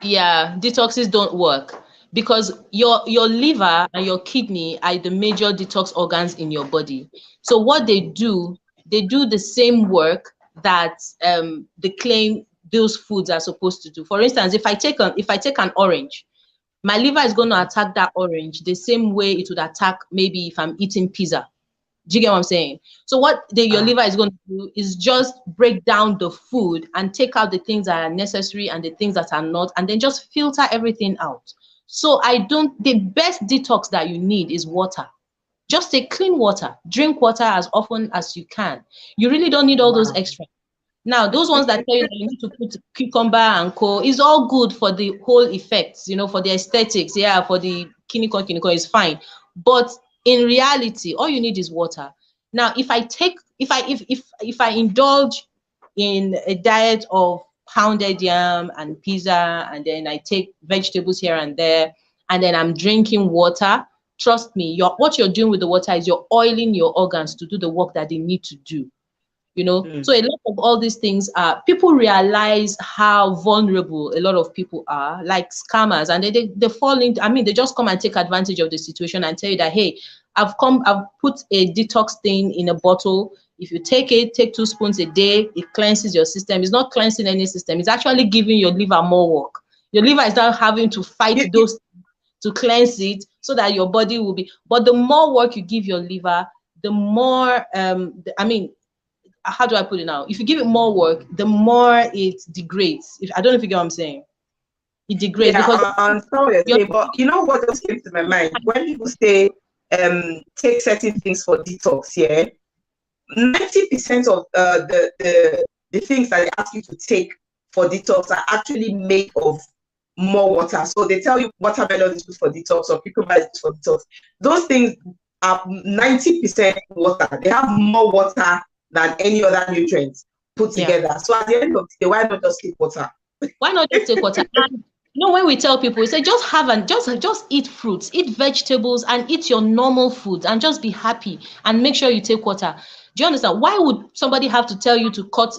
yeah, detoxes don't work because your liver and your kidney are the major detox organs in your body. So what they do the same work that they claim those foods are supposed to do. For instance, if I take an orange, my liver is going to attack that orange the same way it would attack maybe if I'm eating pizza. Do you get what I'm saying? So what your liver is going to do is just break down the food and take out the things that are necessary and the things that are not, and then just filter everything out. So the best detox that you need is water. Just take clean water. Drink water as often as you can. You really don't need all those extra. Now, those ones that tell you that you need to put cucumber and co is all good for the whole effects, you know, for the aesthetics, yeah, for the kiniko is fine. But in reality, all you need is water. Now, if I indulge in a diet of pounded yam and pizza, and then I take vegetables here and there, and then I'm drinking water, trust me, what you're doing with the water is you're oiling your organs to do the work that they need to do. You know, so a lot of all these things are, people realize how vulnerable a lot of people are, like scammers, and they fall into, I mean, they just come and take advantage of the situation and tell you that, hey, I've put a detox thing in a bottle. If you take 2 spoons a day, it cleanses your system. It's not cleansing any system. It's actually giving your liver more work. Your liver is now having to fight those to cleanse it so that your body will be, but the more work you give your liver, the more, how do I put it now? If you give it more work, the more it degrades. I don't know if you get what I'm saying. It degrades because
I'm sorry, but you know what just came to my mind when people say take certain things for detox. Yeah, 90% of the things that they ask you to take for detox are actually made of more water. So they tell you watermelon is good for detox or cucumber is good for detox. Those things are 90% water. They have more water than any other nutrients put together. So at the end of the day, why not just take water?
Why not just take water? And you know, when we tell people, we say just eat fruits, eat vegetables, and eat your normal food, and just be happy and make sure you take water. Do you understand? Why would somebody have to tell you to cut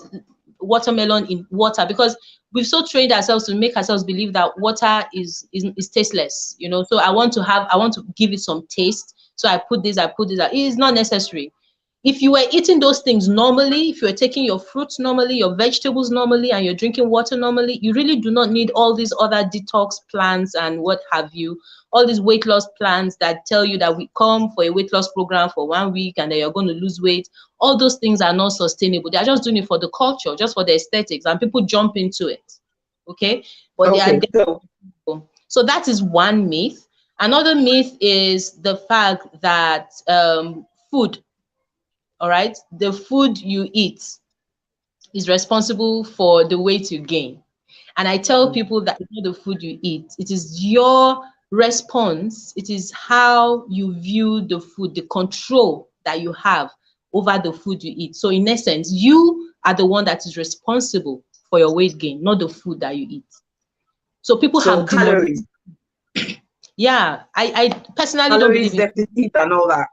watermelon in water? Because we've so trained ourselves to make ourselves believe that water is tasteless. You know, so I want to give it some taste. So I put this. It is not necessary. If you were eating those things normally, if you were taking your fruits normally, your vegetables normally, and you're drinking water normally, you really do not need all these other detox plans and what have you, all these weight loss plans that tell you that we come for a weight loss program for 1 week and then you're going to lose weight. All those things are not sustainable. They're just doing it for the culture, just for the aesthetics, and people jump into it. Okay? But so that is one myth. Another myth is the fact that food, all right, the food you eat is responsible for the weight you gain. And I tell people that it's not the food you eat, it is your response, it is how you view the food, the control that you have over the food you eat. So in essence, you are the one that is responsible for your weight gain, not the food that you eat. So people have
calories.
Yeah, I personally
calories,
don't believe
deficit and all that.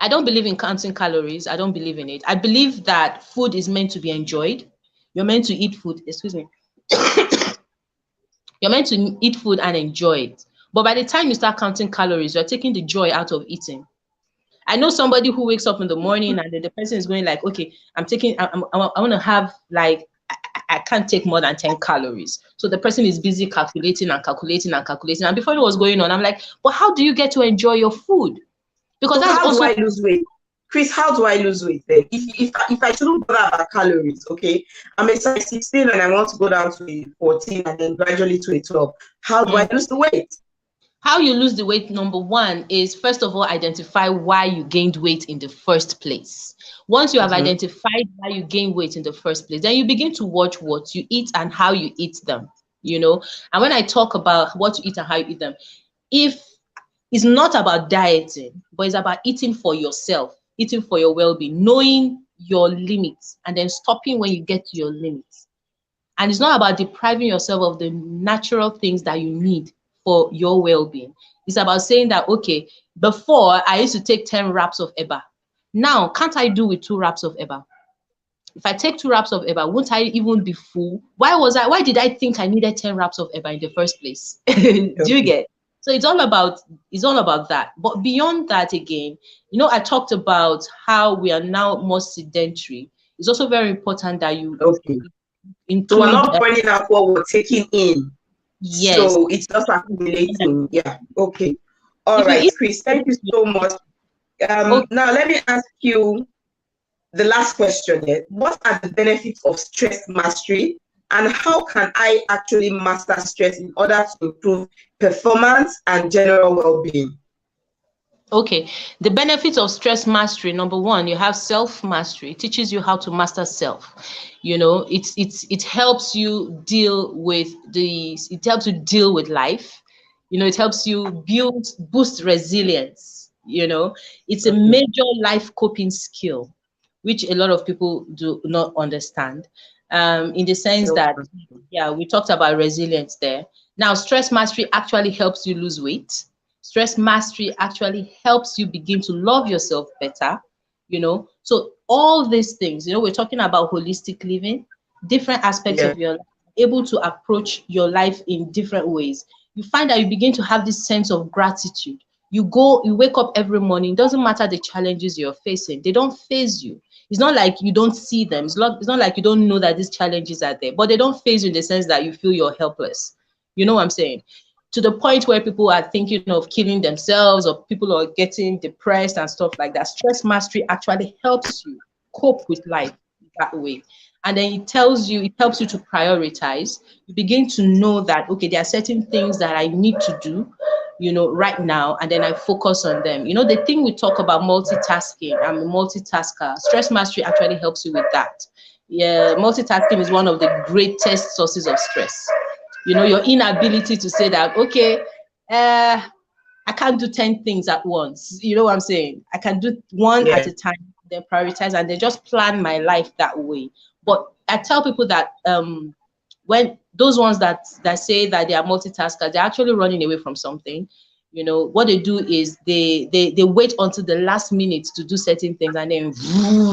I don't believe in counting calories. I don't believe in it. I believe that food is meant to be enjoyed. You're meant to eat food. Excuse me. You're meant to eat food and enjoy it. But by the time you start counting calories, you're taking the joy out of eating. I know somebody who wakes up in the morning and then the person is going like, okay, I want to have like, I can't take more than 10 calories. So the person is busy calculating. And before it was going on, I'm like, but how do you get to enjoy your food? Because
so
that's
how
also.
Do I lose weight? Chris, how do I lose weight then? If I shouldn't bother about calories, okay? I'm a size 16 and I want to go down to a 14 and then gradually to a 12. How do I lose the weight?
How you lose the weight, number one, is first of all, identify why you gained weight in the first place. Once you have identified why you gained weight in the first place, then you begin to watch what you eat and how you eat them, you know? And when I talk about what you eat and how you eat them, if it's not about dieting, but it's about eating for yourself, eating for your well-being, knowing your limits, and then stopping when you get to your limits. And it's not about depriving yourself of the natural things that you need for your well-being. It's about saying that, okay, before I used to take 10 wraps of eba. Now, can't I do with 2 wraps of eba? If I take 2 wraps of eba, won't I even be full? Why did I think I needed 10 wraps of eba in the first place? Do you get? So it's all about that. But beyond that, again, you know, I talked about how we are now more sedentary. It's also very important that you include.
So we're not burning out what we're taking in.
Yes.
So it's just accumulating. Yeah. Okay. All right, Chris. Thank you so much.
Okay.
Now let me ask you the last question here. What are the benefits of stress mastery, and how can I actually master stress in order to improve performance and general well-being?
Okay, the benefits of stress mastery. Number one, you have self mastery. It teaches you how to master self. You know, it helps you deal with it helps you deal with life. You know, it helps you boost resilience. You know, it's a
Okay.
major life coping skill, which a lot of people do not understand. In the sense that,
Self-mastery.
yeah, we talked about resilience there. Now, stress mastery actually helps you lose weight. Stress mastery actually helps you begin to love yourself better, you know. So all these things, you know, we're talking about holistic living, different aspects
Yeah.
of your life, able to approach your life in different ways. You find that you begin to have this sense of gratitude. You wake up every morning, doesn't matter the challenges you're facing, they don't phase you. It's not like you don't see them. It's not like you don't know that these challenges are there, but they don't phase you in the sense that you feel you're helpless. You know what I'm saying? To the point where people are thinking of killing themselves, or people are getting depressed and stuff like that. Stress mastery actually helps you cope with life that way. And then it helps you to prioritize. You begin to know that, okay, there are certain things that I need to do, you know, right now, and then I focus on them. You know, the thing we talk about multitasking, I'm a multitasker. Stress mastery actually helps you with that. Yeah, multitasking is one of the greatest sources of stress. You know, your inability to say that, okay, I can't do 10 things at once. You know what I'm saying? I can do one at
Yeah.
a time, then prioritize, and then just plan my life that way. But I tell people that when those ones that say that they are multitaskers, they're actually running away from something. You know, what they do is they wait until the last minute to do certain things, and then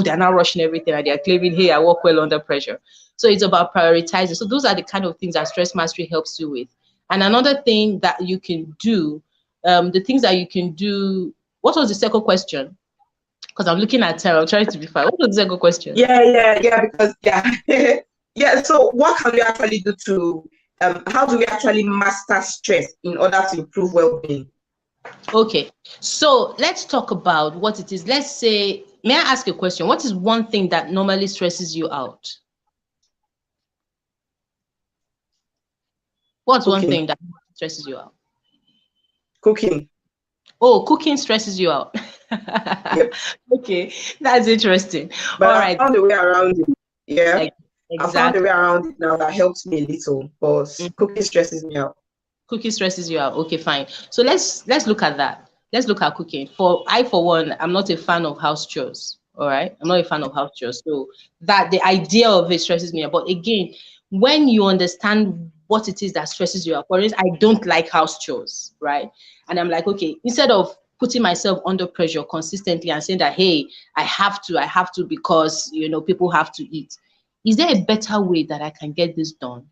they're now rushing everything, and they're claiming, hey, I work well under pressure. So it's about prioritizing. So those are the kind of things that stress mastery helps you with. And another thing that you can do, the things that you can do. What was the second question? Because I'm looking at Tara, I'm trying to be fine. What was the second question?
Yeah, because yeah. So what can we actually do to how do we actually master stress in order to improve well-being?
Okay, so let's talk about what it is. Let's say, may I ask a question? What is one thing that normally stresses you out? What's one
Cooking.
thing that stresses you out?
Cooking.
Oh, cooking stresses you out.
Yep.
Okay, that's interesting.
But
All
I
right.
found a way around it. Yeah. I found a
Exactly.
way around it now that helps me a little, but cooking stresses me out.
Cooking stresses you out. Okay, fine. So let's look at that. Let's look at cooking. For one, I'm not a fan of house chores. All right, I'm not a fan of house chores. So that the idea of it stresses me out. But again, when you understand what it is that stresses you out, for instance, I don't like house chores, right? And I'm like, okay, instead of putting myself under pressure consistently and saying that, hey, I have to because you know people have to eat. Is there a better way that I can get this done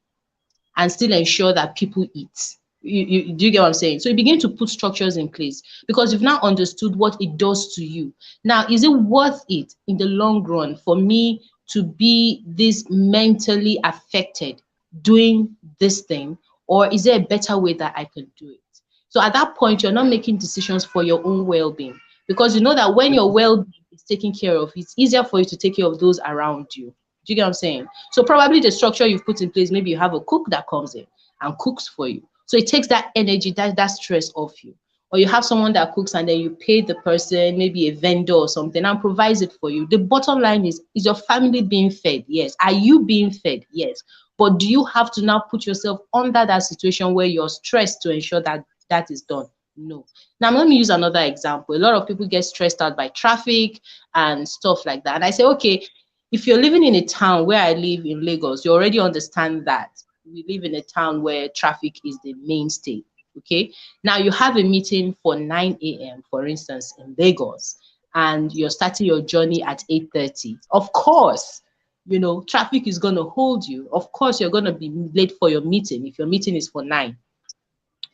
and still ensure that people eat? Do you get what I'm saying? So you begin to put structures in place because you've now understood what it does to you. Now, is it worth it in the long run for me to be this mentally affected doing this thing? Or is there a better way that I can do it? So at that point, you're not making decisions for your own well-being because you know that when your well-being is taken care of, it's easier for you to take care of those around you. Do you get what I'm saying? So probably the structure you've put in place, maybe you have a cook that comes in and cooks for you. So it takes that energy, that stress off you. Or you have someone that cooks and then you pay the person, maybe a vendor or something, and provides it for you. The bottom line is your family being fed? Yes. Are you being fed? Yes. But do you have to now put yourself under that situation where you're stressed to ensure that that is done? No. Now, let me use another example. A lot of people get stressed out by traffic and stuff like that. And I say, okay, if you're living in a town where I live in Lagos, you already understand that we live in a town where traffic is the mainstay. Okay. Now you have a meeting for 9 a.m., for instance, in Lagos, and you're starting your journey at 8:30. Of course, you know, traffic is going to hold you. Of course, you're going to be late for your meeting if your meeting is for 9.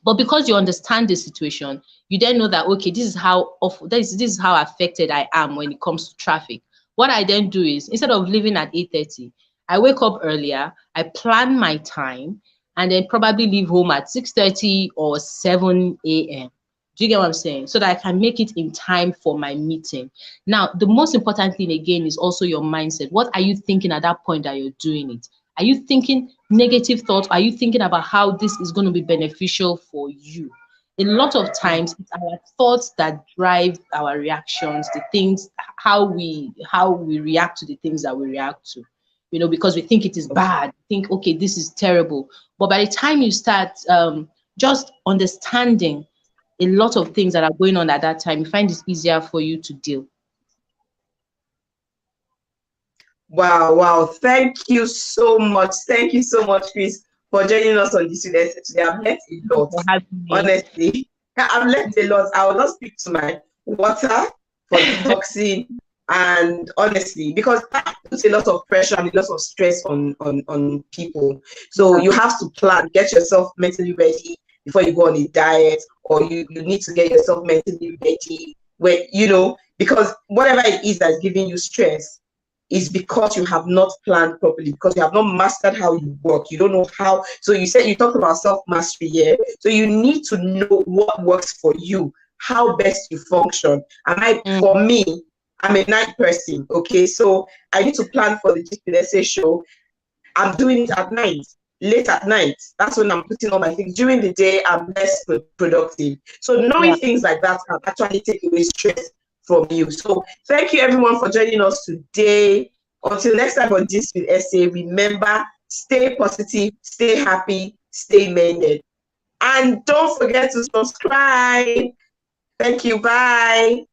But because you understand the situation, you then know that, okay, this is how this is how affected I am when it comes to traffic. What I then do is, instead of leaving at 8:30, I wake up earlier, I plan my time, and then probably leave home at 6:30 or 7 a.m. Do you get what I'm saying? So that I can make it in time for my meeting. Now, the most important thing again is also your mindset. What are you thinking at that point that you're doing it? Are you thinking negative thoughts? Are you thinking about how this is going to be beneficial for you? A lot of times it's our thoughts that drive our reactions, the things, how we react to the things that we react to. You know, because we think it is bad, think, okay, this is terrible. But by the time you start just understanding a lot of things that are going on at that time, you find it easier for you to deal.
Wow. Thank you so much. Thank you so much, Chris, for joining us on this today. I've learned a lot. Honestly, I've learned a lot. I will not speak to my water for detoxing. And honestly, because that puts a lot of pressure and a lot of stress on people. So you have to plan, get yourself mentally ready before you go on a diet, or you need to get yourself mentally ready where, you know, because whatever it is that's giving you stress is because you have not planned properly, because you have not mastered how you work. You don't know how. So you said, you talked about self-mastery here. So you need to know what works for you, how best you function. And for me, I'm a night person, okay? So I need to plan for the GistwithEsse show. I'm doing it at night, late at night. That's when I'm putting on my things. During the day, I'm less productive. So knowing things like that can actually take away stress from you. So thank you everyone for joining us today. Until next time on GistwithEsse, remember, stay positive, stay happy, stay mended. And don't forget to subscribe. Thank you. Bye.